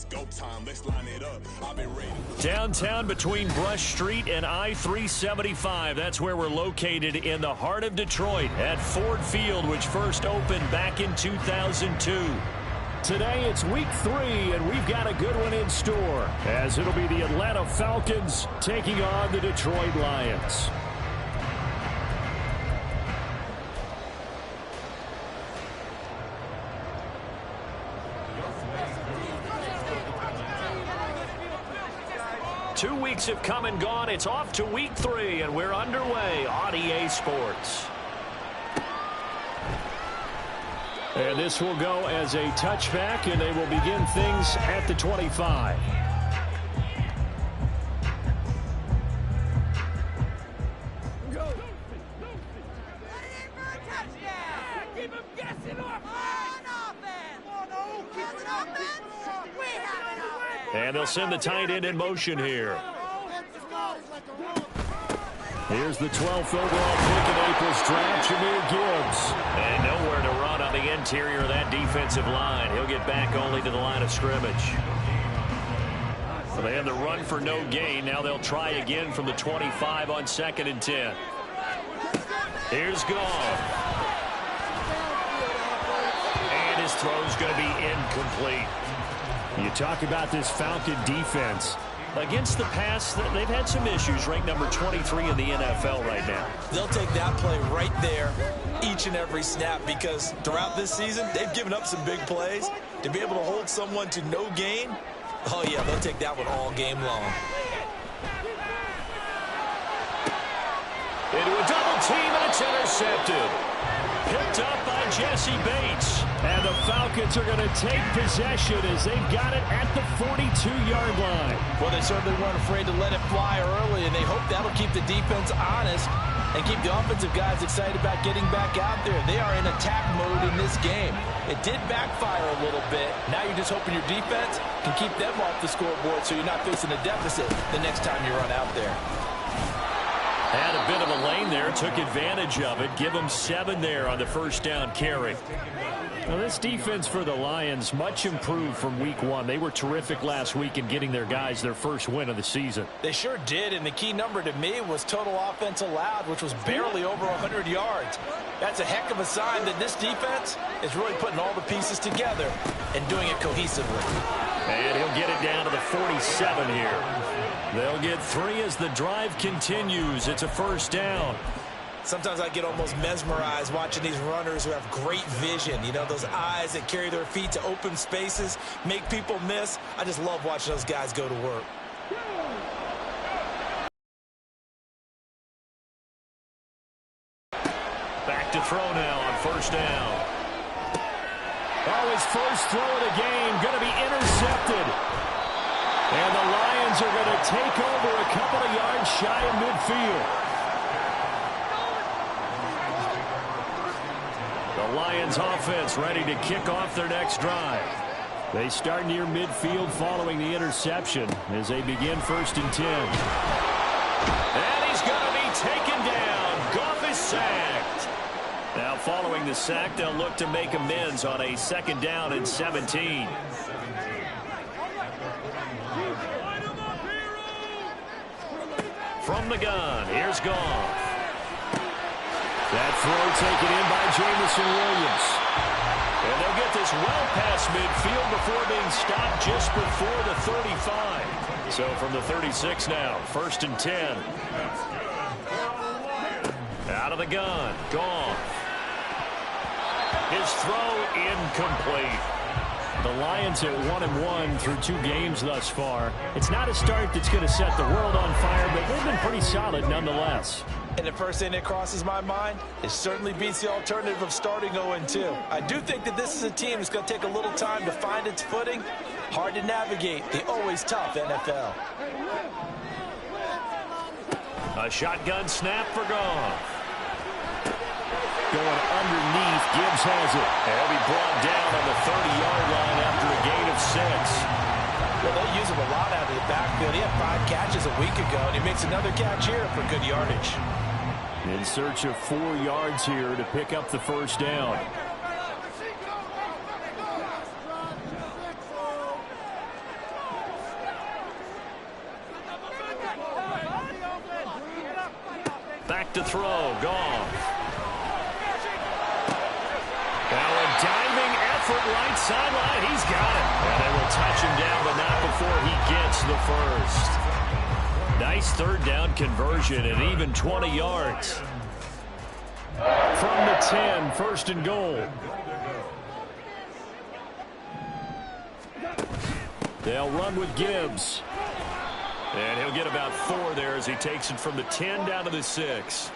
go time. Let's line it up. I've been ready. Downtown between Brush Street and I-375. That's where we're located in the heart of Detroit at Ford Field, which first opened back in 2002. Today it's week 3, and we've got a good one in store, as it'll be the Atlanta Falcons taking on the Detroit Lions. Two weeks have come and gone. It's off to week 3, and we're underway on EA Sports. And this will go as a touchback, and they will begin things at the 25. And they'll send the tight end in motion here. Here's the 12th overall pick in April's draft, Jahmyr Gibbs. And nowhere to run on the interior of that defensive line. He'll get back only to the line of scrimmage. So they had the run for no gain. Now they'll try again from the 25 on 2nd and 10. Here's Goff. And his throw's going to be incomplete. You talk about this Falcon defense. Against the pass, they've had some issues. Ranked number 23 in the NFL right now. They'll take that play right there each and every snap, because throughout this season, they've given up some big plays. To be able to hold someone to no gain, oh yeah, they'll take that one all game long. Into a double team, and it's intercepted. Picked up by Jesse Bates. And the Falcons are going to take possession as they've got it at the 42-yard line. Well, they certainly weren't afraid to let it fly early, and they hope that'll keep the defense honest and keep the offensive guys excited about getting back out there. They are in attack mode in this game. It did backfire a little bit. Now you're just hoping your defense can keep them off the scoreboard so you're not facing a deficit the next time you run out there. Had a bit of a lane there, took advantage of it. Give them 7 there on the first down carry. Now, this defense for the Lions, much improved from week 1. They were terrific last week in getting their guys their first win of the season. They sure did, and the key number to me was total offense allowed, which was barely over 100 yards. That's a heck of a sign that this defense is really putting all the pieces together and doing it cohesively. And he'll get it down to the 47 here. They'll get 3 as the drive continues. It's a first down. Sometimes I get almost mesmerized watching these runners who have great vision. You know, those eyes that carry their feet to open spaces, make people miss. I just love watching those guys go to work. Back to throw now on first down. Oh, his first throw of the game going to be intercepted. And the Lions are going to take over a couple of yards shy of midfield. The Lions offense ready to kick off their next drive. They start near midfield following the interception as they begin 1st and 10. And he's going to be taken down. Goff is sacked. Now following the sack, they'll look to make amends on a 2nd down and 17. From the gun, here's Goff. That throw taken in by Jameson Williams. And they'll get this well past midfield before being stopped just before the 35. So from the 36 now, 1st and 10. Out of the gun, Goff. His throw incomplete. The Lions at 1-1 through 2 games thus far. It's not a start that's going to set the world on fire, but they've been pretty solid nonetheless. And the first thing that crosses my mind, it certainly beats the alternative of starting 0-2. I do think that this is a team that's going to take a little time to find its footing. Hard to navigate the always tough NFL. A shotgun snap for Goff. Going underneath, Gibbs has it. And he'll be brought down on the 30-yard line after a gain of 6. Well, they use him a lot out of the backfield. He had 5 catches a week ago, and he makes another catch here for good yardage. In search of 4 yards here to pick up the first down. to throw. Goff. Now a diving effort right sideline. He's got it. And they will touch him down, but not before he gets the first. Nice third down conversion and even 20 yards. From the 10, first and goal. They'll run with Gibbs. And he'll get about 4 there as he takes it from the 10 down to the 6.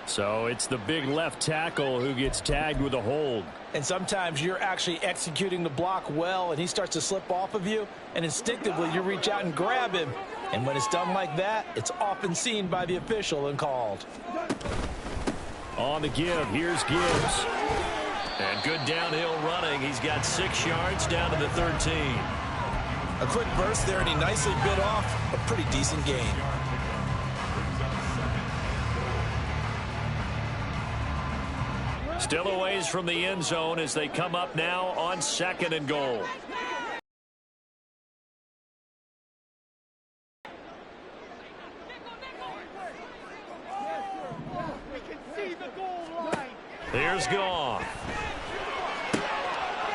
So it's the big left tackle who gets tagged with a hold. And sometimes you're actually executing the block well, and he starts to slip off of you, and instinctively you reach out and grab him. And when it's done like that, it's often seen by the official and called. On the give, here's Gibbs. And good downhill running. He's got 6 yards down to the 13. A quick burst there, and he nicely bit off a pretty decent gain. Still a ways from the end zone as they come up now on 2nd and goal. Here's Goff.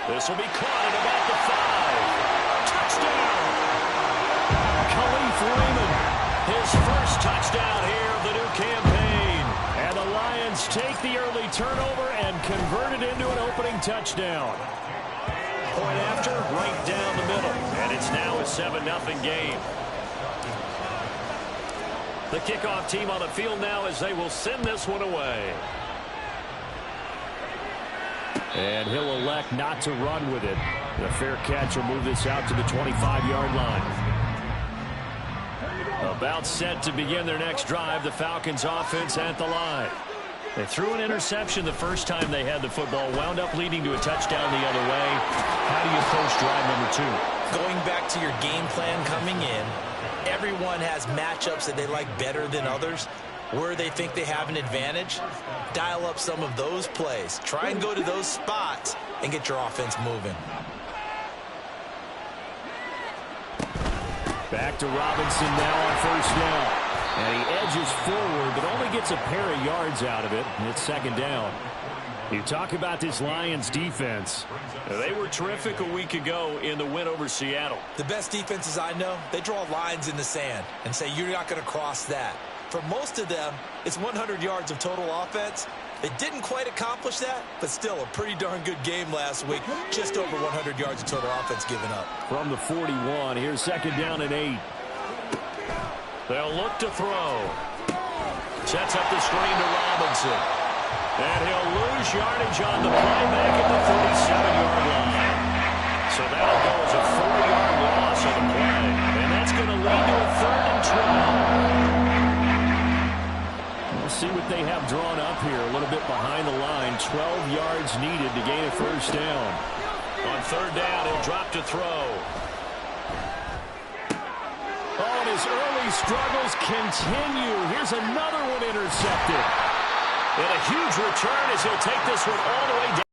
This will be caught at about the 5. Touchdown! Khalif Raymond, his first touchdown here of the new campaign. And the Lions take the early turnover and convert it into an opening touchdown. Point after, right down the middle. And it's now a 7-0 game. The kickoff team on the field now as they will send this one away. And he'll elect not to run with it. The fair catch will move this out to the 25-yard line. About set to begin their next drive, the Falcons offense at the line. They threw an interception the first time they had the football, wound up leading to a touchdown the other way. How do you approach drive number 2? Going back to your game plan coming in, everyone has matchups that they like better than others. Where they think they have an advantage, dial up some of those plays. Try and go to those spots and get your offense moving. Back to Robinson now on first down. And he edges forward, but only gets a pair of yards out of it. And it's 2nd down. You talk about this Lions defense. They were terrific a week ago in the win over Seattle. The best defenses I know, they draw lines in the sand and say you're not going to cross that. For most of them, it's 100 yards of total offense. They didn't quite accomplish that, but still a pretty darn good game last week. Just over 100 yards of total offense given up. From the 41, here's 2nd down and 8. They'll look to throw. Sets up the screen to Robinson. And he'll lose yardage on the play back at the 37-yard line. So that'll go as a 4-yard loss on the play. And that's going to lead to a 3rd and 12. We'll see what they have drawn up here. A little bit behind the line. 12 yards needed to gain a first down. On 3rd down, he'll drop to throw. Oh, and his early struggles continue. Here's another one intercepted. And a huge return as he'll take this one all the way down.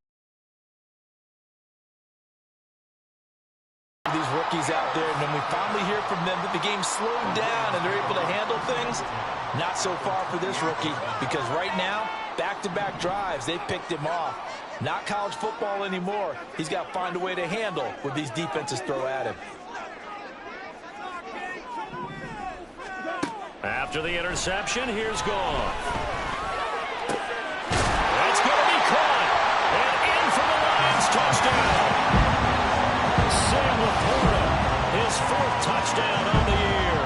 These rookies out there, and when we finally hear from them that the game slowed down and they're able to handle things, not so far for this rookie, because right now, back-to-back drives, they picked him off. Not college football anymore. He's got to find a way to handle what these defenses throw at him. After the interception, here's Goff. That's going to be caught. And in for the Lions touchdown. Sam Laporta, his 4th touchdown on the year.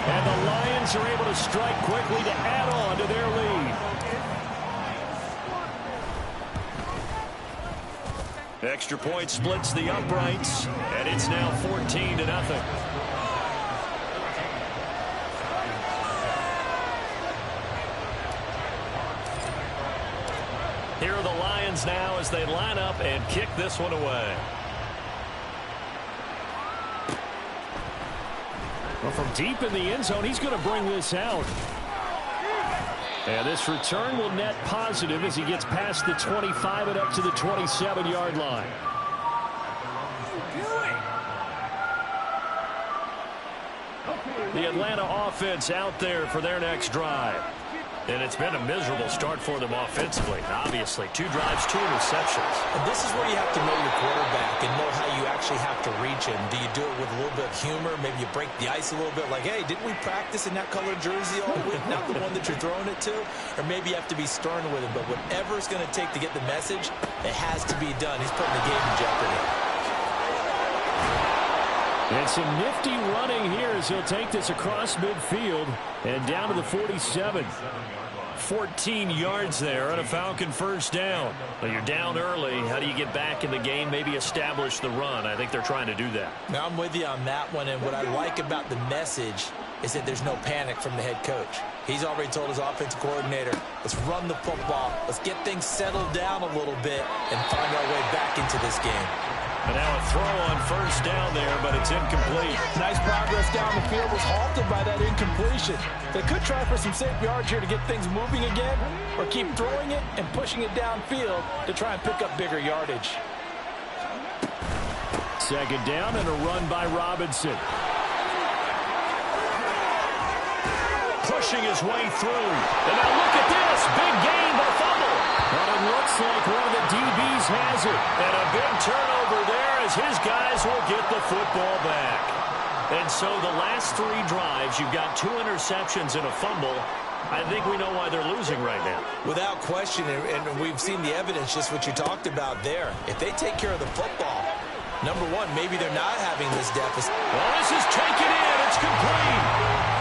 And the Lions are able to strike quickly to add on to their lead. Extra point splits the uprights, and it's now 14-0. Here are the Lions now as they line up and kick this one away. Well, from deep in the end zone, he's going to bring this out. And this return will net positive as he gets past the 25 and up to the 27-yard line. The Atlanta offense out there for their next drive. And it's been a miserable start for them offensively. Obviously, 2 drives, 2 interceptions. And this is where you have to know your quarterback and know how you actually have to reach him. Do you do it with a little bit of humor? Maybe you break the ice a little bit like, hey, didn't we practice in that colored jersey all week? Not the one that you're throwing it to? Or maybe you have to be stern with him. But whatever it's going to take to get the message, it has to be done. He's putting the game in jeopardy. And some nifty running here as he'll take this across midfield and down to the 47. 14 yards there on a Falcon first down. Well, you're down early. How do you get back in the game? Maybe establish the run. I think they're trying to do that. Now, I'm with you on that one, and what I like about the message is that there's no panic from the head coach. He's already told his offensive coordinator, let's run the football, let's get things settled down a little bit and find our way back into this game. And now a throw on first down there, but it's incomplete. Nice progress down the field was halted by that incompletion. They could try for some safe yards here to get things moving again, or keep throwing it and pushing it downfield to try and pick up bigger yardage. Second down and a run by Robinson. Pushing his way through. And now look at this. Big gain, but fumble. But it looks like one of the DBs has it. And a big turnover there as his guys will get the football back. And so the last 3 drives, you've got 2 interceptions and a fumble. I think we know why they're losing right now. Without question, and we've seen the evidence, just what you talked about there. If they take care of the football, number one, maybe they're not having this deficit. Well, this is taken in. It's complete.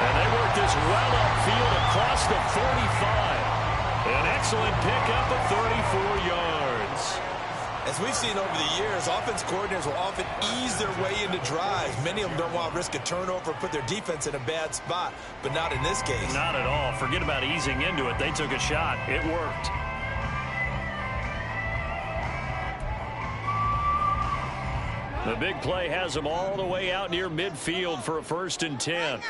And they work this well upfield across the 45. An excellent pickup of 34 yards. As we've seen over the years, offense coordinators will often ease their way into drives. Many of them don't want to risk a turnover or put their defense in a bad spot, but not in this case. Not at all. Forget about easing into it. They took a shot. It worked. The big play has them all the way out near midfield for a 1st and 10.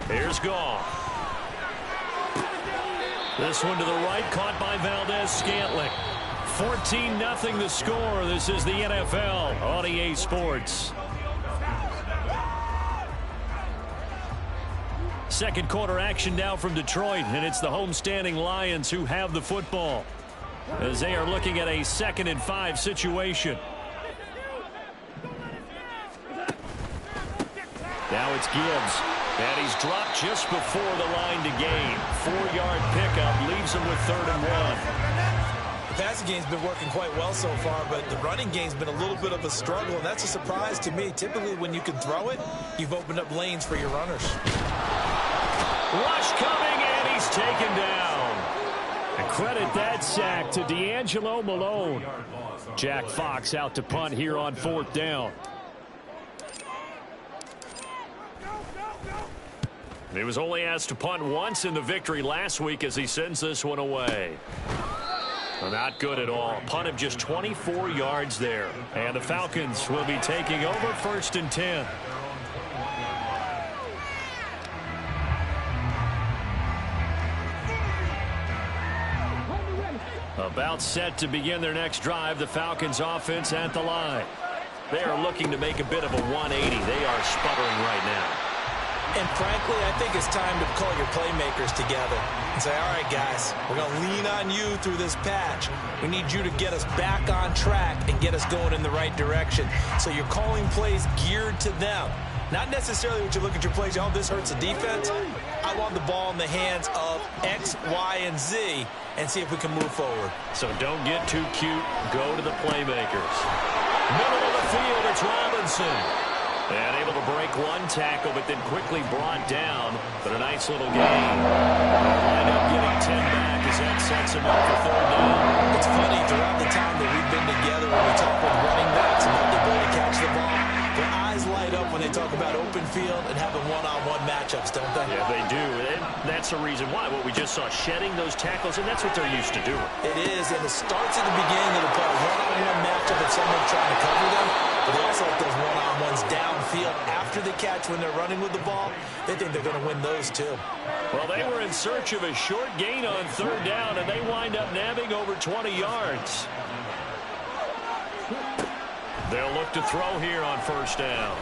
Here's Goff. This one to the right, caught by Valdez-Scantling. 14-0 the score. This is the NFL on EA Sports. Second quarter action now from Detroit, and it's the homestanding Lions who have the football as they are looking at a 2nd and 5 situation. Now it's Gibbs. And he's dropped just before the line to gain. 4-yard pickup leaves him with 3rd and 1. The passing game's been working quite well so far, but the running game's been a little bit of a struggle, and that's a surprise to me. Typically, when you can throw it, you've opened up lanes for your runners. Rush coming, and he's taken down. And credit that sack to D'Angelo Malone. Jack Fox out to punt here on 4th down. He was only asked to punt once in the victory last week as he sends this one away. Well, not good at all. Punt of just 24 yards there. And the Falcons will be taking over 1st and 10. About set to begin their next drive, the Falcons offense at the line. They are looking to make a bit of a 180. They are sputtering right now. And frankly, I think it's time to call your playmakers together and say, all right, guys, we're going to lean on you through this patch. We need you to get us back on track and get us going in the right direction. So you're calling plays geared to them. Not necessarily what you look at your plays, oh, this hurts the defense. I want the ball in the hands of X, Y, and Z and see if we can move forward. So don't get too cute. Go to the playmakers. Middle of the field, it's Robinson. And able to break one tackle, but then quickly brought down. But a nice little gain. Wind up getting 10 back as that sets him up for 3rd down. It's funny, throughout the time that we've been together when we talk with running backs about the ability to catch the ball, their eyes light up when they talk about open field and having one-on-one matchups, don't they? Yeah, they do. And that's the reason why. What we just saw, shedding those tackles, and that's what they're used to doing. It is, and it starts at the beginning of the play. One-on-one matchup if someone's trying to cover them, but they also have those one-on-ones downfield after the catch when they're running with the ball. They think they're going to win those, too. Well, they were in search of a short gain on 3rd down, and they wind up nabbing over 20 yards. They'll look to throw here on 1st down.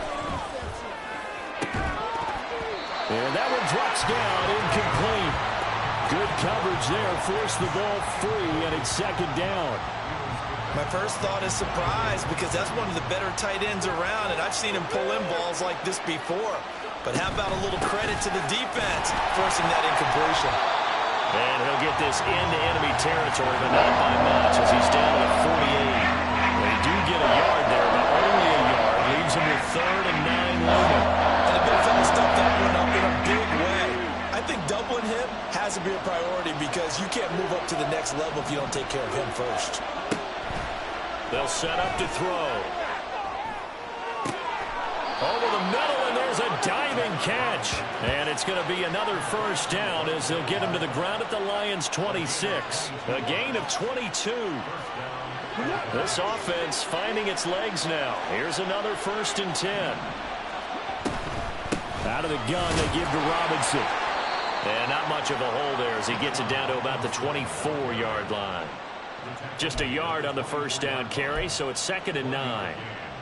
And that one drops down, incomplete. Good coverage there, forced the ball free, and it's second down. My first thought is surprise because that's one of the better tight ends around, and I've seen him pull in balls like this before. But how about a little credit to the defense forcing that incompletion? And he'll get this into enemy territory, but not by much as he's down at 48. They do get a yard there, but only a yard. Leaves him with 3rd and 9 looming. And the Bills stuffed that one up in a big way. I think doubling him has to be a priority because you can't move up to the next level if you don't take care of him first. They'll set up to throw. Over the middle, and there's a diving catch. And it's going to be another first down as they'll get him to the ground at the Lions' 26. A gain of 22. This offense finding its legs now. Here's another 1st and 10. Out of the gun, they give to Robinson. And not much of a hole there as he gets it down to about the 24-yard line. Just a yard on the first down carry, so it's 2nd and 9.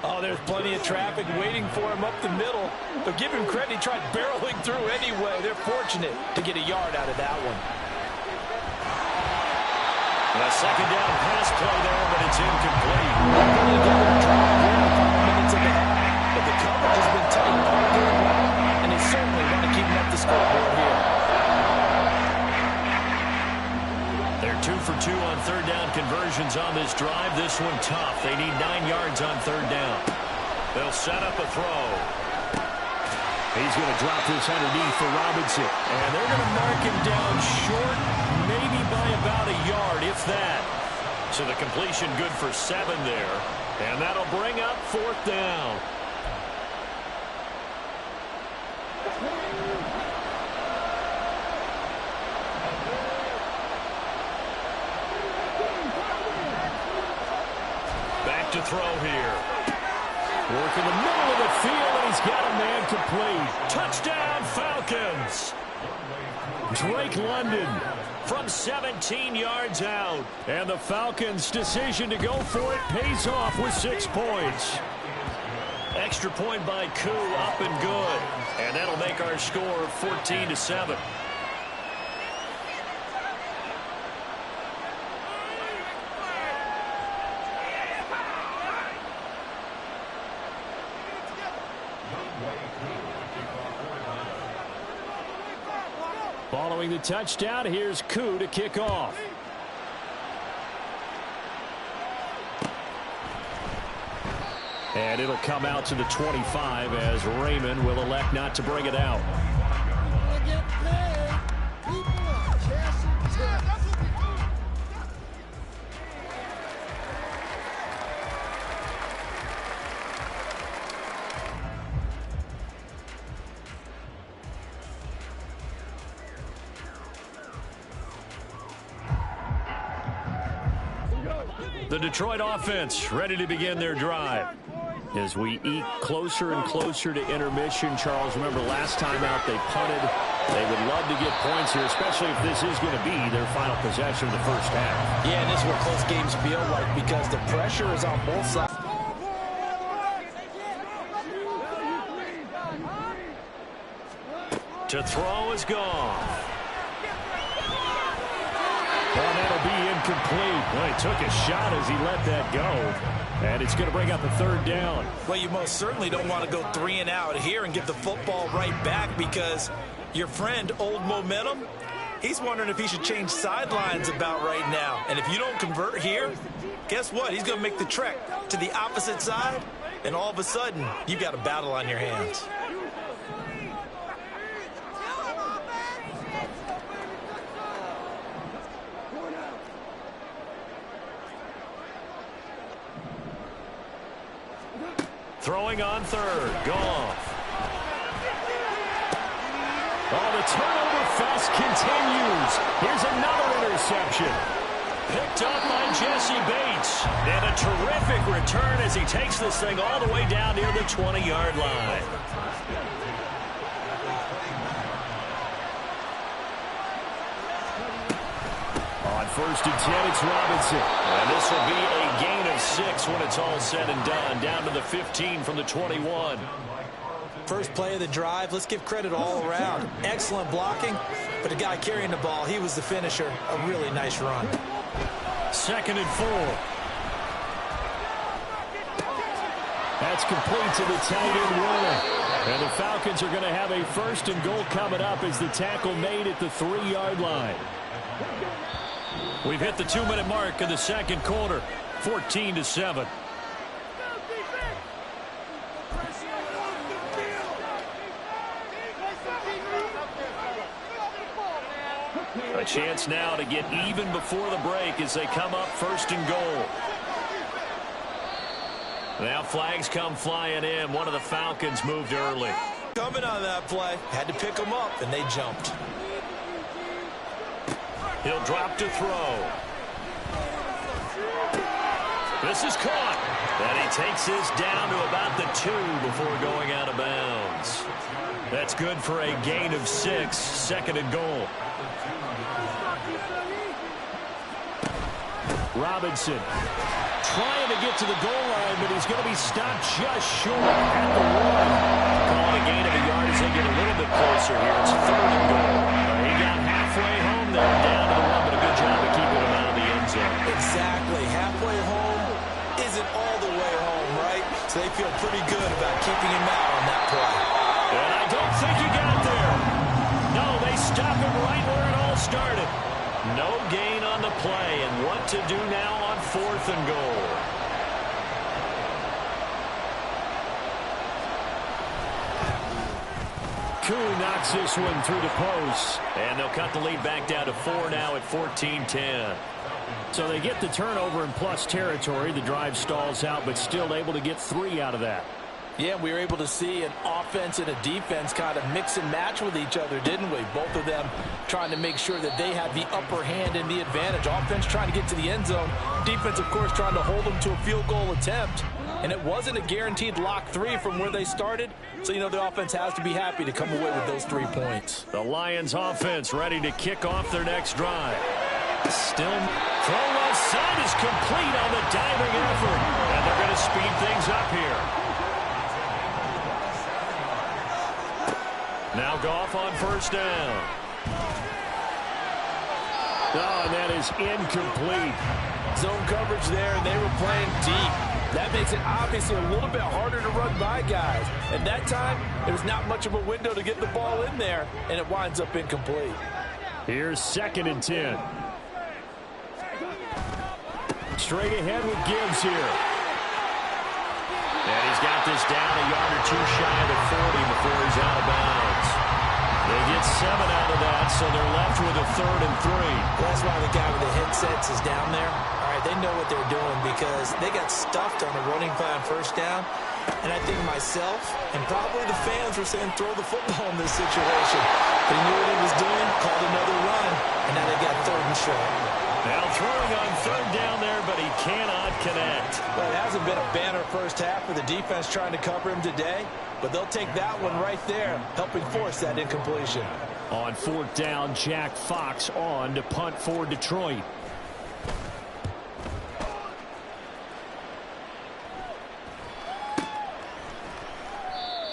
Oh, there's plenty of traffic waiting for him up the middle. But give him credit, he tried barreling through anyway. They're fortunate to get a yard out of that one. A second down pass play there, but it's incomplete. Minutes of the half, but the coverage has been tight all game long, and they certainly want to keep him up the scoreboard here. They're 2 for 2 on 3rd down conversions on this drive. This one tough. They need 9 yards on 3rd down. They'll set up a throw. He's going to drop this underneath for Robinson. And they're going to mark him down short, maybe by about a yard, if that. So the completion good for 7 there. And that'll bring up 4th down. To throw here. Work in the middle of the field, and he's got a man complete. Touchdown, Falcons. Drake London from 17 yards out. And the Falcons' decision to go for it pays off with 6 points. Extra point by Koo, up and good. And that'll make our score 14-7. Following the touchdown, here's Koo to kick off. And it'll come out to the 25 as Raymond will elect not to bring it out. The Detroit offense ready to begin their drive. As we eke closer and closer to intermission, Charles, remember last time out they punted. They would love to get points here, especially if this is going to be their final possession of the first half. Yeah, and this is what close games feel like because the pressure is on both sides. To throw is gone. Well, that'll be incomplete. Well, he took a shot as he let that go. And it's going to bring up a 3rd down. Well, you most certainly don't want to go 3 and out here and give the football right back because your friend, Old Momentum, he's wondering if he should change sidelines about right now. And if you don't convert here, guess what? He's going to make the trek to the opposite side, and all of a sudden, you've got a battle on your hands. Throwing on 3rd. Goff. Oh, the turnover fest continues. Here's another interception. Picked up by Jesse Bates. And a terrific return as he takes this thing all the way down near the 20-yard line. On 1st and 10, it's Robinson. And this will be a gain of 6 when it's all said and done. Down to the 15 from the 21. First play of the drive, let's give credit all around. Excellent blocking, but the guy carrying the ball, he was the finisher. A really nice run. 2nd and 4. That's complete to the tight end Warner. And the Falcons are going to have a 1st and goal coming up as the tackle made at the 3-yard line. We've hit the 2-minute mark in the 2nd quarter. 14-7. A chance now to get even before the break as they come up 1st and goal. Now flags come flying in. One of the Falcons moved early. Coming on that play. Had to pick them up, and they jumped. He'll drop to throw. This is caught. And he takes this down to about the 2 before going out of bounds. That's good for a gain of 6. 2nd and goal. Robinson trying to get to the goal line, but he's going to be stopped just short at the 1. Calling a gain of a yard as they get a little bit closer here. It's 3rd and goal. He got halfway home there, down to the 1, but a good job of keeping him out of the end zone. Exactly. Halfway home isn't all the way home, right? So they feel pretty good about keeping him out on that play. And I don't think he got there. No, they stop him right where it all started. No gain on the play, and what to do now on 4th and goal. Koo knocks this one through the post, and they'll cut the lead back down to 4 now at 14-10. So they get the turnover in plus territory. The drive stalls out, but still able to get 3 out of that. Yeah, we were able to see an offense and a defense kind of mix and match with each other, didn't we? Both of them trying to make sure that they had the upper hand and the advantage. Offense trying to get to the end zone. Defense, of course, trying to hold them to a field goal attempt. And it wasn't a guaranteed lock 3 from where they started. So, you know, the offense has to be happy to come away with those 3 points. The Lions offense ready to kick off their next drive. Still, throw left side is complete on the diving effort. And they're going to speed things up here. Now Goff on 1st down. Oh, and that is incomplete. Zone coverage there, and they were playing deep. That makes it obviously a little bit harder to run by guys. At that time, there's not much of a window to get the ball in there, and it winds up incomplete. Here's 2nd and 10. Straight ahead with Gibbs here. And he's got this down a yard or 2 shy of the 40 before he's out of bounds. They get 7 out of that, so they're left with a 3rd and 3. That's why the guy with the headsets is down there. All right, they know what they're doing because they got stuffed on a running play on 1st down. And I think myself and probably the fans were saying throw the football in this situation. They knew what he was doing, called another run, and now they got 3rd and short. Now throwing on 3rd down there, but he cannot connect. Well, it hasn't been a banner first half for the defense trying to cover him today, but they'll take that one right there, helping force that incompletion. On 4th down, Jack Fox on to punt for Detroit.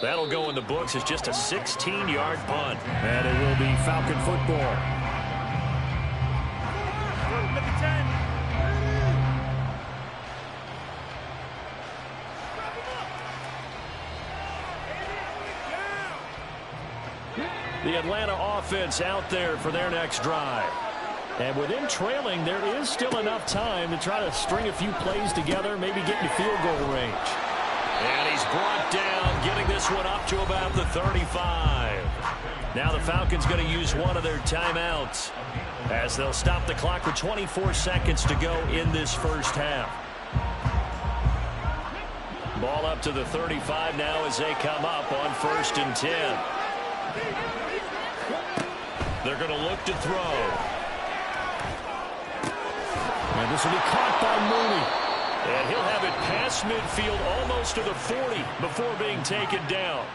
That'll go in the books as just a 16-yard punt. And it will be Falcon football. The Atlanta offense out there for their next drive. And with them trailing, there is still enough time to try to string a few plays together, maybe get into field goal range. And he's brought down, getting this one up to about the 35. Now the Falcons going to use one of their timeouts as they'll stop the clock with 24 seconds to go in this first half. Ball up to the 35 now as they come up on 1st and 10. They're going to look to throw. And this will be caught by Mooney. And he'll have it past midfield almost to the 40 before being taken down.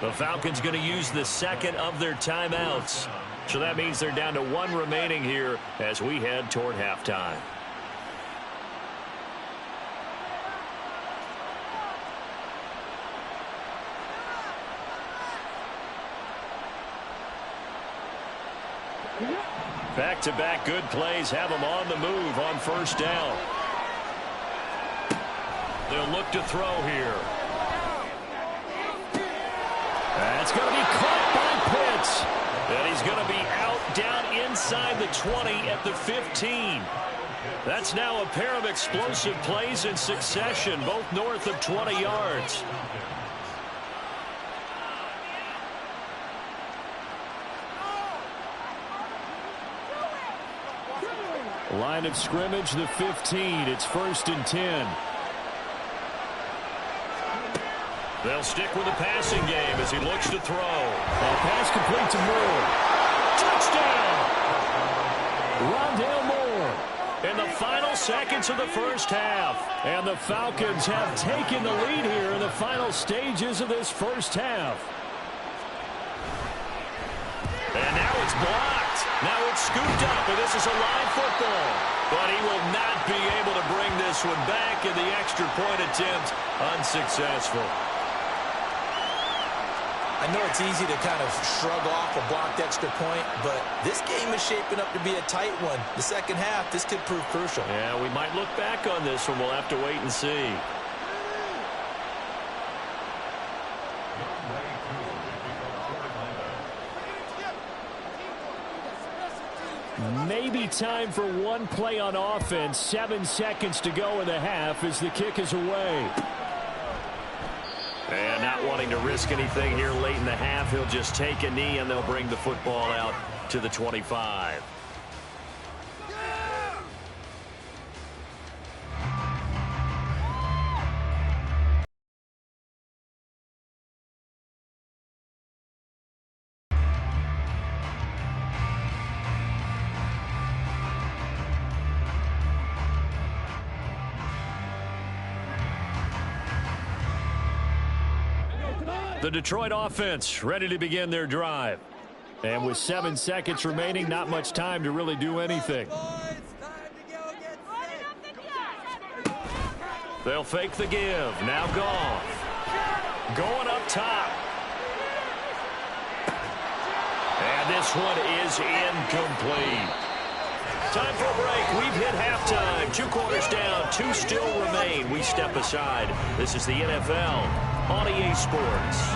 The Falcons going to use the 2nd of their timeouts. So that means they're down to 1 remaining here as we head toward halftime. Back-to-back good plays have them on the move on first down. They'll look to throw here. That's going to be caught by Pitts. And he's going to be out down inside the 20 at the 15. That's now a pair of explosive plays in succession, both north of 20 yards. Line of scrimmage, the 15. It's 1st and 10. They'll stick with the passing game as he looks to throw. Pass complete to Moore. Touchdown! Rondale Moore in the final seconds of the first half. And the Falcons have taken the lead here in the final stages of this first half. And now it's blocked. Now it's scooped up, and this is a live football. But he will not be able to bring this one back, and the extra point attempt unsuccessful. I know it's easy to kind of shrug off a blocked extra point, but this game is shaping up to be a tight one. The second half, this could prove crucial. Yeah, we might look back on this one. We'll have to wait and see. Maybe time for one play on offense. 7 seconds to go in the half as the kick is away. And not wanting to risk anything here late in the half, he'll just take a knee and they'll bring the football out to the 25. The Detroit offense ready to begin their drive. And with 7 seconds remaining, not much time to really do anything. They'll fake the give. Now Goff. Going up top. And this one is incomplete. Time for a break. We've hit halftime. 2 quarters down. 2 still remain. We step aside. This is the NFL on EA Sports.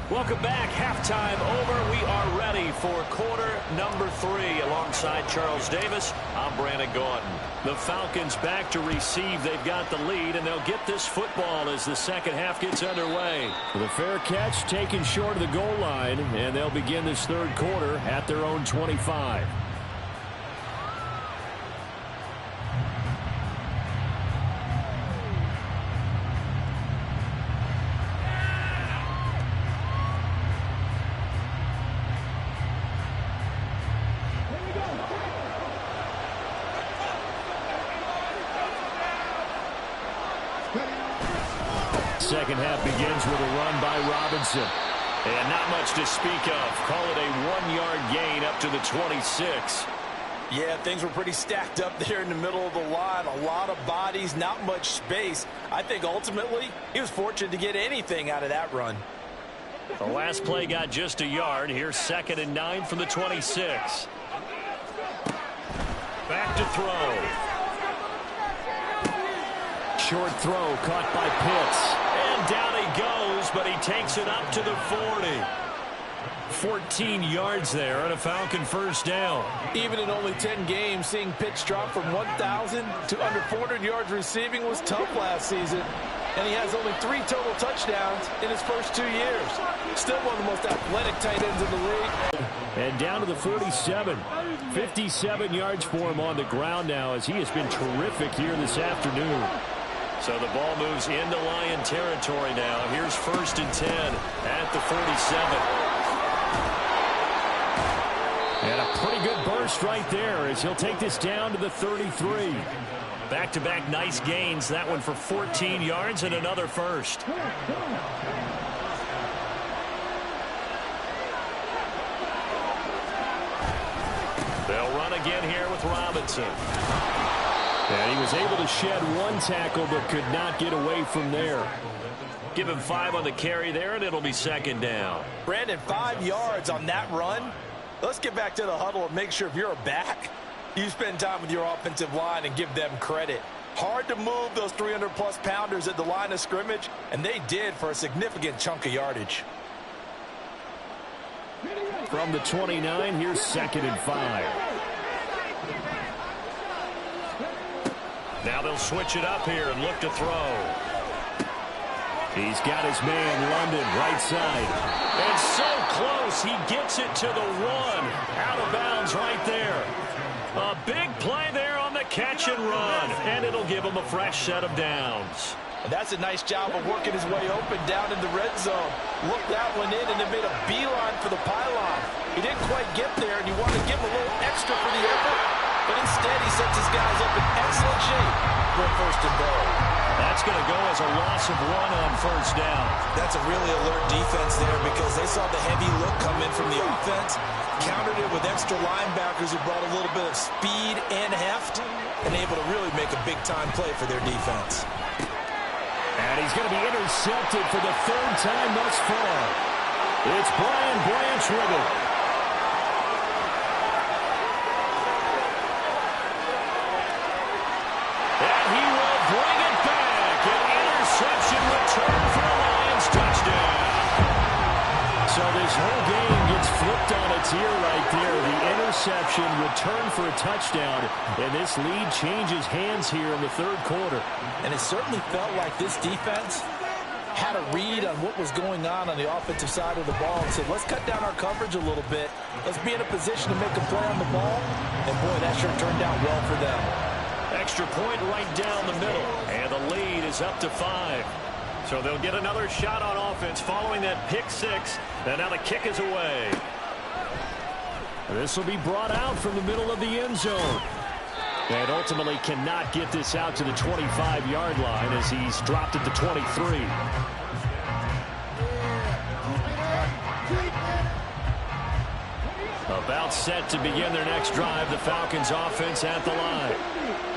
Welcome back. Halftime over. We are ready for quarter number 3. Alongside Charles Davis, I'm Brandon Gaudin. The Falcons back to receive. They've got the lead, and they'll get this football as the second half gets underway. The fair catch taken short of the goal line, and they'll begin this third quarter at their own 25. Second half begins with a run by Robinson. And not much to speak of. Call it a 1-yard gain up to the 26. Yeah, things were pretty stacked up there in the middle of the line. A lot of bodies, not much space. I think ultimately he was fortunate to get anything out of that run. The last play got just a yard. Here's 2nd and 9 from the 26. Back to throw. Short throw caught by Pitts. And down he goes, but he takes it up to the 40. 14 yards there and a Falcon first down. Even in only 10 games, seeing Pitts drop from 1,000 to under 400 yards receiving was tough last season. And he has only 3 total touchdowns in his first 2 years. Still one of the most athletic tight ends in the league. And down to the 47. 57 yards for him on the ground now as he has been terrific here this afternoon. So the ball moves into Lion territory now. Here's 1st and 10 at the 47. And a pretty good burst right there as he'll take this down to the 33. Back-to-back nice gains. That one for 14 yards and another first. They'll run again here with Robinson. And he was able to shed one tackle but could not get away from there. Give him 5 on the carry there, and it'll be second down. Brandon, 5 yards on that run. Let's get back to the huddle and make sure if you're a back, you spend time with your offensive line and give them credit. Hard to move those 300-plus pounders at the line of scrimmage, and they did for a significant chunk of yardage. From the 29, here's 2nd and 5. Now they'll switch it up here and look to throw. He's got his man, London, right side. And so close, he gets it to the 1. Out of bounds right there. A big play there on the catch and run. And it'll give him a fresh set of downs. And that's a nice job of working his way open down in the red zone. Looked that one in and then made a beeline for the pylon. He didn't quite get there, and you want to give him a little extra for the effort. But instead, he sets his guys up in excellent shape for a 1st and goal. That's going to go as a loss of 1 on 1st down. That's a really alert defense there because they saw the heavy look come in from the offense, countered it with extra linebackers who brought a little bit of speed and heft, and able to really make a big-time play for their defense. And he's going to be intercepted for the 3rd time thus far. It's Brian Branch with it. And he will bring it back. An interception return for a Lions touchdown. So this whole game gets flipped on its ear right there. The interception return for a touchdown. And this lead changes hands here in the 3rd quarter. And it certainly felt like this defense had a read on what was going on the offensive side of the ball and said, let's cut down our coverage a little bit. Let's be in a position to make a play on the ball. And, boy, that sure turned out well for them. Extra point right down the middle. And the lead is up to 5. So they'll get another shot on offense following that pick 6. And now the kick is away. This will be brought out from the middle of the end zone. And ultimately cannot get this out to the 25-yard line as he's dropped at the 23. About set to begin their next drive, the Falcons offense at the line.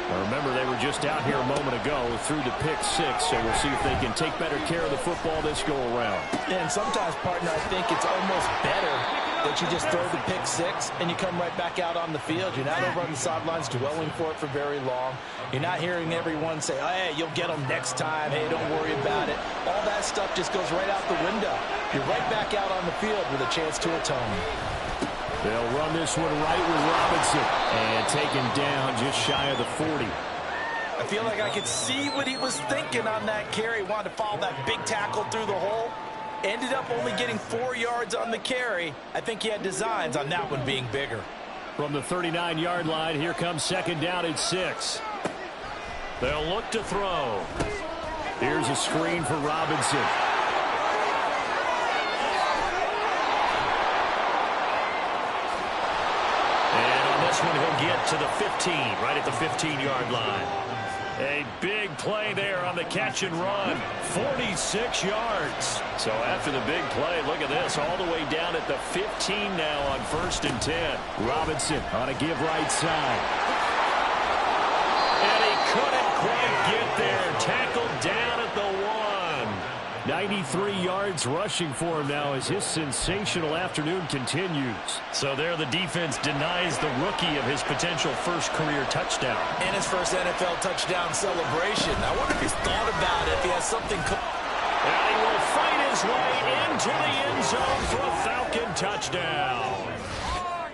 Now remember, they were just out here a moment ago through the pick 6, so we'll see if they can take better care of the football this go-around. And sometimes, partner, I think it's almost better that you just throw the pick 6 and you come right back out on the field. You're not over on the sidelines dwelling for it for very long. You're not hearing everyone say, oh, hey, you'll get them next time. Hey, don't worry about it. All that stuff just goes right out the window. You're right back out on the field with a chance to atone. They'll run this one right with Robinson. And taken down just shy of the 40. I feel like I could see what he was thinking on that carry. Wanted to follow that big tackle through the hole. Ended up only getting 4 yards on the carry. I think he had designs on that one being bigger. From the 39-yard line, here comes 2nd down at 6. They'll look to throw. Here's a screen for Robinson. This one he'll get to the 15, right at the 15-yard line. A big play there on the catch and run. 46 yards. So after the big play, look at this, all the way down at the 15 now on 1st and 10. Robinson on a give right side. And he couldn't quite get there. Tackled down at the 1. 93 yards rushing for him now as his sensational afternoon continues. So there the defense denies the rookie of his potential first career touchdown. And his first NFL touchdown celebration. I wonder if he's thought about it, if he has something. And he will fight his way into the end zone for a Falcon touchdown.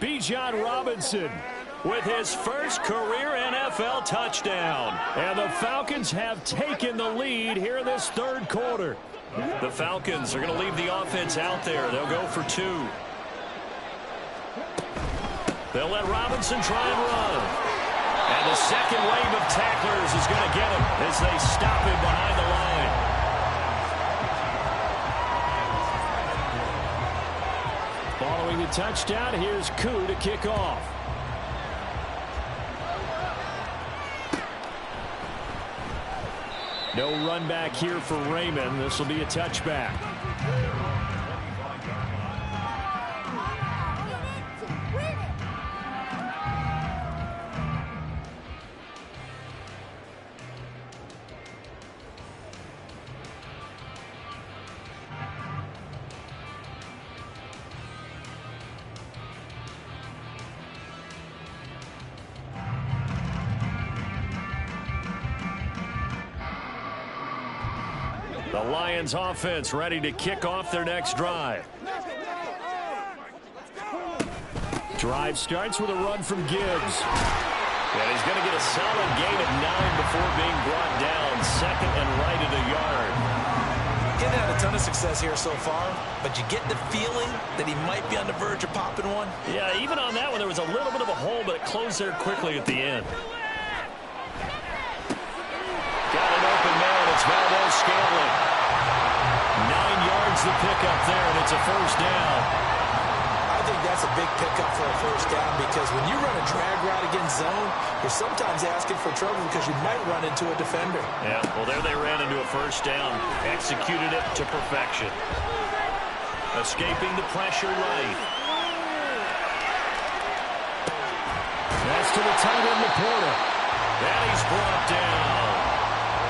Bijan Robinson with his first career NFL touchdown. And the Falcons have taken the lead here in this 3rd quarter. The Falcons are going to leave the offense out there. They'll go for 2. They'll let Robinson try and run. And the second wave of tacklers is going to get him as they stop him behind the line. Following the touchdown, here's Koo to kick off. No run back here for Raymond. This will be a touchback. The Lions offense ready to kick off their next drive. Drive starts with a run from Gibbs. And he's going to get a solid gain of 9 before being brought down. Second and right at a yard. Getting had a ton of success here so far, but you get the feeling that he might be on the verge of popping one. Yeah, even on that one, there was a little bit of a hole, but it closed there quickly at the end. Got an open man. It's Valdes-Scantling. 9 yards the pickup there, and it's a first down. I think that's a big pickup for a first down because when you run a drag route against zone, you're sometimes asking for trouble because you might run into a defender. Yeah, well, there they ran into a first down. Executed it to perfection. Escaping the pressure right. That's to the tight end, Laporta. And he's brought down.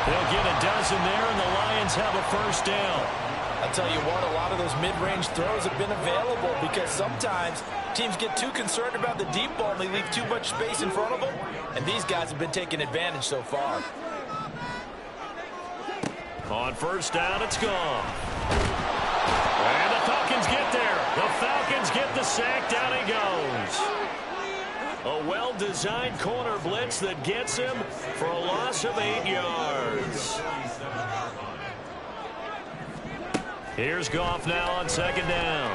They'll get a dozen there, and the Lions have a first down. I'll tell you what, a lot of those mid-range throws have been available because sometimes teams get too concerned about the deep ball and they leave too much space in front of them, and these guys have been taking advantage so far. On first down, it's gone. And the Falcons get there. The Falcons get the sack. Down he goes. A well-designed corner blitz that gets him for a loss of 8 yards. Here's Goff now on second down.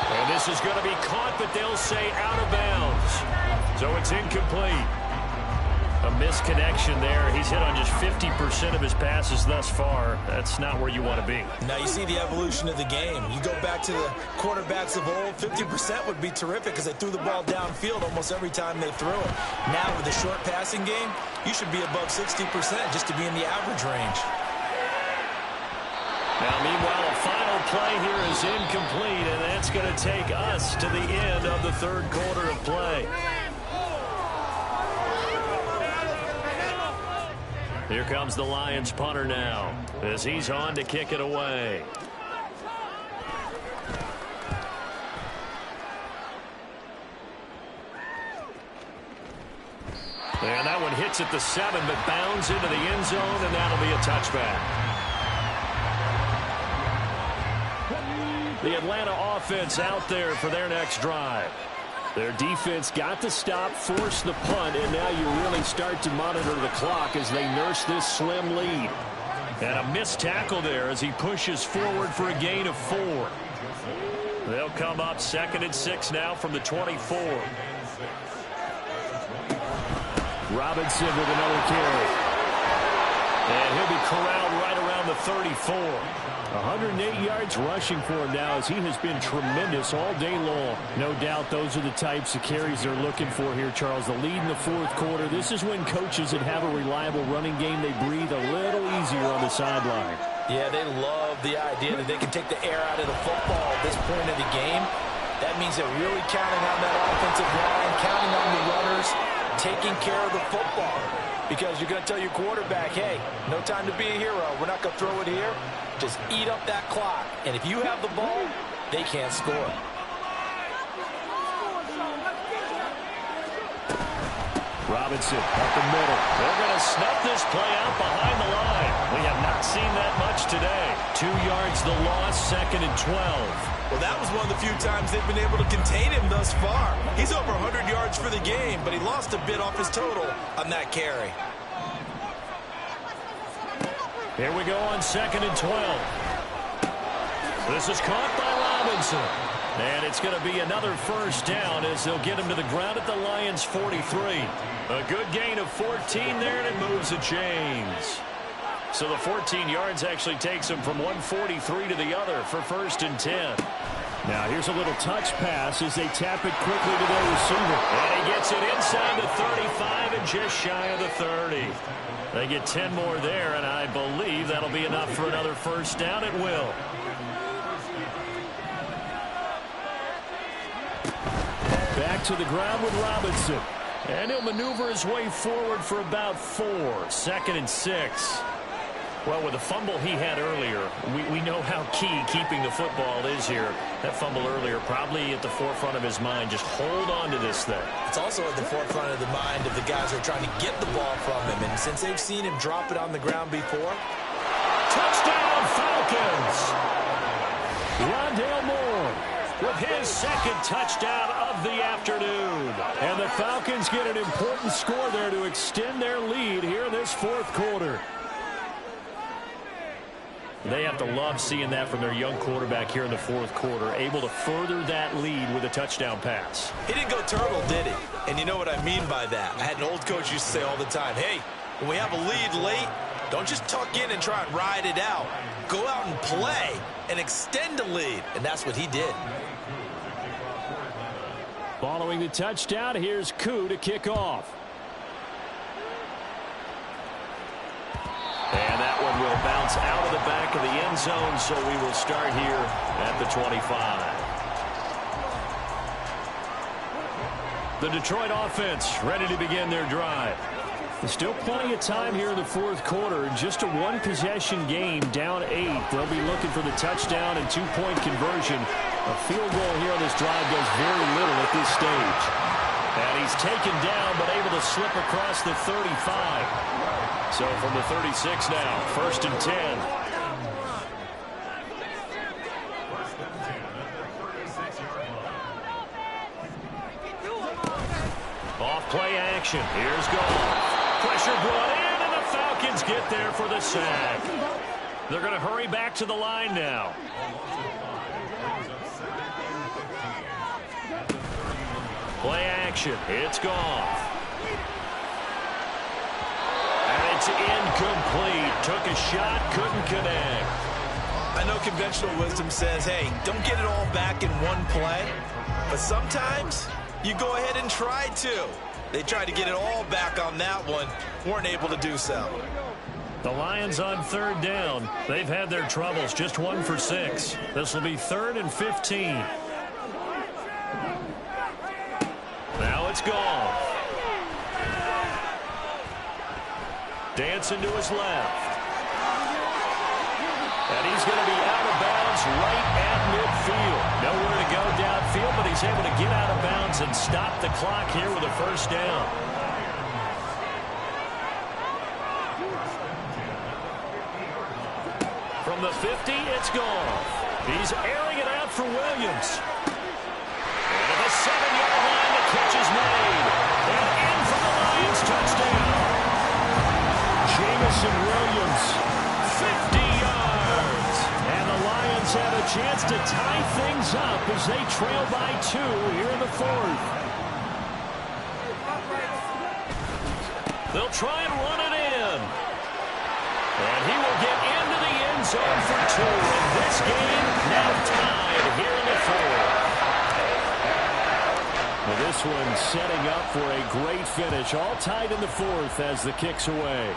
And this is going to be caught, but they'll say out of bounds. So it's incomplete. A misconnection there. He's hit on just 50% of his passes thus far. That's not where you want to be. Now you see the evolution of the game. You go back to the quarterbacks of old, 50% would be terrific because they threw the ball downfield almost every time they threw it. Now with the short passing game, you should be above 60% just to be in the average range. Now, meanwhile, a final play here is incomplete, and that's going to take us to the end of the third quarter of play. Here comes the Lions punter now as he's on to kick it away. And that one hits at the 7, but bounds into the end zone, and that'll be a touchback. The Atlanta offense out there for their next drive. Their defense got the stop, forced the punt, and now you really start to monitor the clock as they nurse this slim lead. And a missed tackle there as he pushes forward for a gain of 4. They'll come up 2nd and 6 now from the 24. Robinson with another carry. And he'll be corralled right around the 34. 108 yards rushing for him now as he has been tremendous all day long. No doubt those are the types of carries they're looking for here, Charles. The lead in the fourth quarter. This is when coaches that have a reliable running game, they breathe a little easier on the sideline. Yeah, they love the idea that they can take the air out of the football at this point of the game. That means they're really counting on that offensive line, counting on the runners, taking care of the football. Because you're going to tell your quarterback, hey, no time to be a hero. We're not going to throw it here. Just eat up that clock. And if you have the ball, they can't score. Robinson up the middle. They're going to snuff this play out behind the line. We have not seen that much today. 2 yards the loss, 2nd and 12. Well, that was one of the few times they've been able to contain him thus far. He's over 100 yards for the game, but he lost a bit off his total on that carry. Here we go on 2nd and 12. This is caught by Robinson. And it's going to be another first down as they'll get him to the ground at the Lions' 43. A good gain of 14 there, and it moves the chains. So the 14 yards actually takes him from 143 to the other for 1st and 10. Now here's a little touch pass as they tap it quickly to their receiver. And he gets it inside the 35 and just shy of the 30. They get 10 more there, and I believe that'll be enough for another first down. It will. Back to the ground with Robinson. And he'll maneuver his way forward for about 4. 2nd and 6. Well, with the fumble he had earlier, we know how key keeping the football is here. That fumble earlier probably at the forefront of his mind. Just hold on to this thing. It's also at the forefront of the mind of the guys who are trying to get the ball from him. And since they've seen him drop it on the ground before. Touchdown, Falcons! Rondale Moore with his second touchdown of the afternoon. And the Falcons get an important score there to extend their lead here in this fourth quarter. They have to love seeing that from their young quarterback here in the fourth quarter, able to further that lead with a touchdown pass. He didn't go turtle, did he? And you know what I mean by that. I had an old coach used to say all the time, hey, when we have a lead late, don't just tuck in and try and ride it out. Go out and play and extend the lead. And that's what he did. Following the touchdown, here's Koo to kick off. And that one will bounce out of the back of the end zone, so we will start here at the 25. The Detroit offense ready to begin their drive. There's still plenty of time here in the fourth quarter. Just a one-possession game, down 8. They'll be looking for the touchdown and two-point conversion. A field goal here on this drive does very little at this stage. And he's taken down, but able to slip across the 35. So from the 36 now, 1st and 10. Off play action. Here's Goff. Pressure brought in, and the Falcons get there for the sack. They're going to hurry back to the line now. Play action. It's Goff. It's incomplete. Took a shot, couldn't connect. I know conventional wisdom says, hey, don't get it all back in one play. But sometimes you go ahead and try to. They tried to get it all back on that one. Weren't able to do so. The Lions on 3rd down. They've had their troubles. Just 1 for 6. This will be 3rd and 15. Now it's Goff. Dancing to his left. And he's going to be out of bounds right at midfield. Nowhere to go downfield, but he's able to get out of bounds and stop the clock here with a first down. From the 50, it's Goff. He's airing it out for Williams. And at the 7-yard line, the catch is made. And in for the Lions, touchdown. Jameson Williams, 50 yards. And the Lions have a chance to tie things up as they trail by 2 here in the 4th. They'll try and run it in. And he will get into the end zone for 2. And this game now tied here in the 4th. Well, this one setting up for a great finish. All tied in the 4th as the kick's away.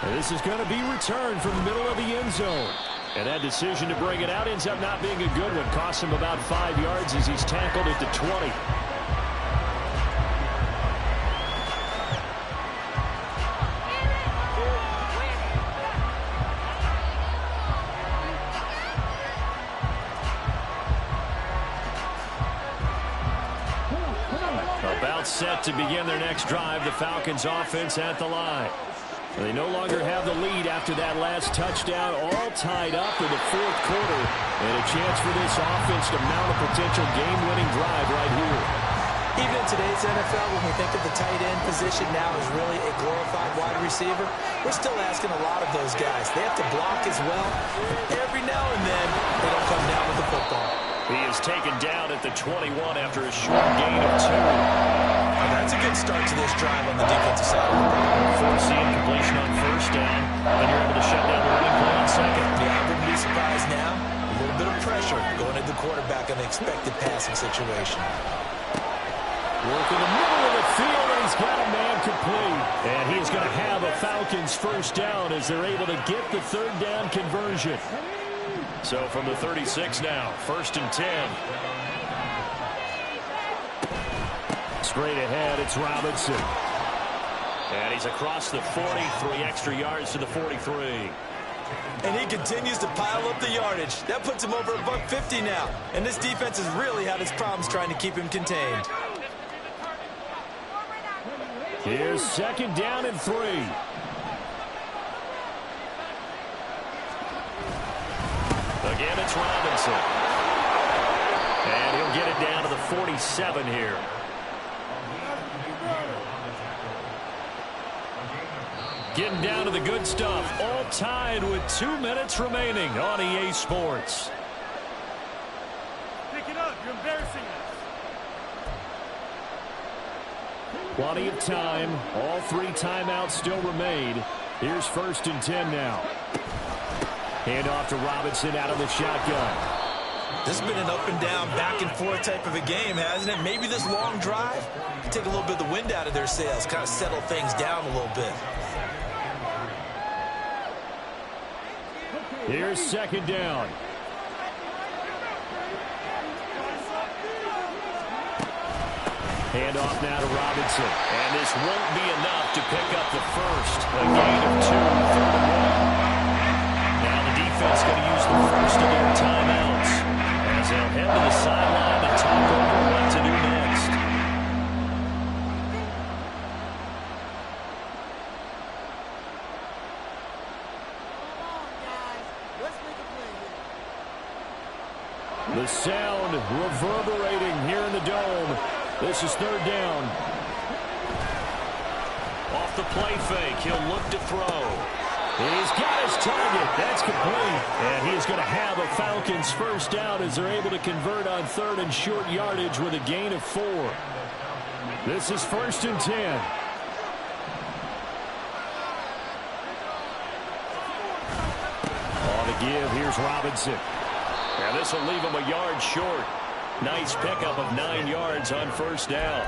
And this is going to be returned from the middle of the end zone. And that decision to bring it out ends up not being a good one. Costs him about 5 yards as he's tackled at the 20. About set to begin their next drive. The Falcons offense at the line. They no longer have the lead after that last touchdown, all tied up in the 4th quarter. And a chance for this offense to mount a potential game-winning drive right here. Even in today's NFL, when we think of the tight end position now as really a glorified wide receiver, we're still asking a lot of those guys. They have to block as well. Every now and then, they don't come down with the football. He is taken down at the 21 after a short gain of 2. That's a good start to this drive on the defensive side of the ball. Forcing completion on 1st down, and you're able to shut down the running play on 2nd. Yeah, I wouldn't be surprised now. A little bit of pressure going at the quarterback on the expected passing situation. Work in the middle of the field, and he's got a man complete. And he's going to have a Falcons first down as they're able to get the 3rd down conversion. So from the 36 now, 1st and 10. Straight ahead, it's Robinson. And he's across the 40, 3 extra yards to the 43. And he continues to pile up the yardage. That puts him over $150 now. And this defense has really had its problems trying to keep him contained. Here's 2nd down and 3. Again, it's Robinson. And he'll get it down to the 47 here. Getting down to the good stuff. All tied with 2 minutes remaining on EA Sports. Pick it up. You're embarrassing us. Plenty of time. All 3 timeouts still remain. Here's 1st and 10 now. Handoff to Robinson out of the shotgun. This has been an up and down, back and forth type of a game, hasn't it? Maybe this long drive can take a little bit of the wind out of their sails, kind of settle things down a little bit. Here's 2nd down. Handoff now to Robinson. And this won't be enough to pick up the first. A gain of 2, 3rd and 1. Now the defense going to use the first of their timeouts as they'll head to the sideline and talk over what to do next. The sound reverberating here in the dome. This is 3rd down. Off the play fake, he'll look to throw. He's got his target. That's complete. And he is going to have a Falcons first down as they're able to convert on 3rd and short yardage with a gain of 4. This is 1st and 10. On the give, here's Robinson. And this will leave him a yard short. Nice pickup of 9 yards on 1st down.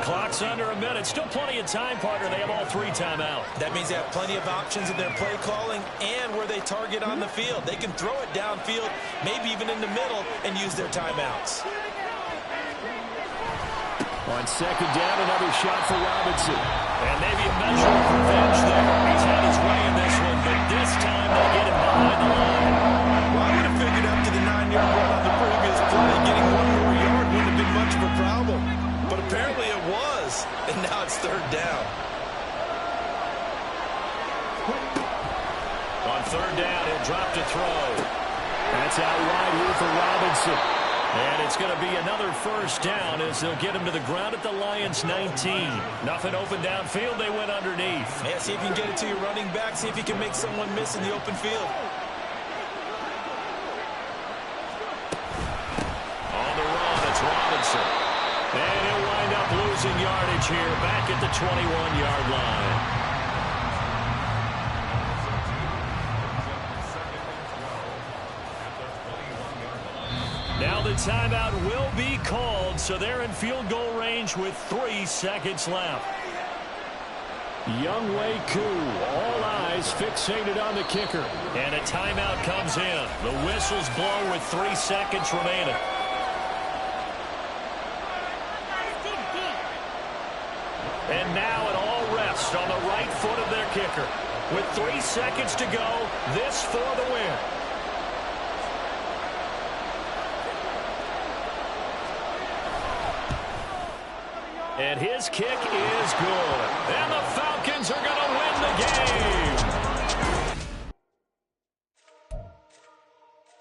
Clock's under a minute. Still plenty of time, partner. They have all 3 timeout. That means they have plenty of options in their play calling and where they target on the field. They can throw it downfield, maybe even in the middle, and use their timeouts. On 2nd down, another shot for Robinson. And maybe a measure of revenge there. He's had his way in this one, but this time they get him behind the line. Well, I would have figured up to the 9-yard run on the previous play. Getting 1 more yard wouldn't have been much of a problem. But apparently it was. And now it's 3rd down. On 3rd down, he'll drop to throw. That's out wide here for Robinson. And it's going to be another first down as they'll get him to the ground at the Lions' 19. Nothing open downfield. They went underneath. Yeah, see if you can get it to your running back. See if you can make someone miss in the open field. On the run, it's Robinson. And he'll wind up losing yardage here back at the 21-yard line. Now the timeout will be called, so they're in field goal range with 3 seconds left. Younghoe Koo, all eyes fixated on the kicker. And a timeout comes in. The whistles blow with 3 seconds remaining. And now it all rests on the right foot of their kicker. With 3 seconds to go, this for the win. And his kick is good. And the Falcons are going to win the game.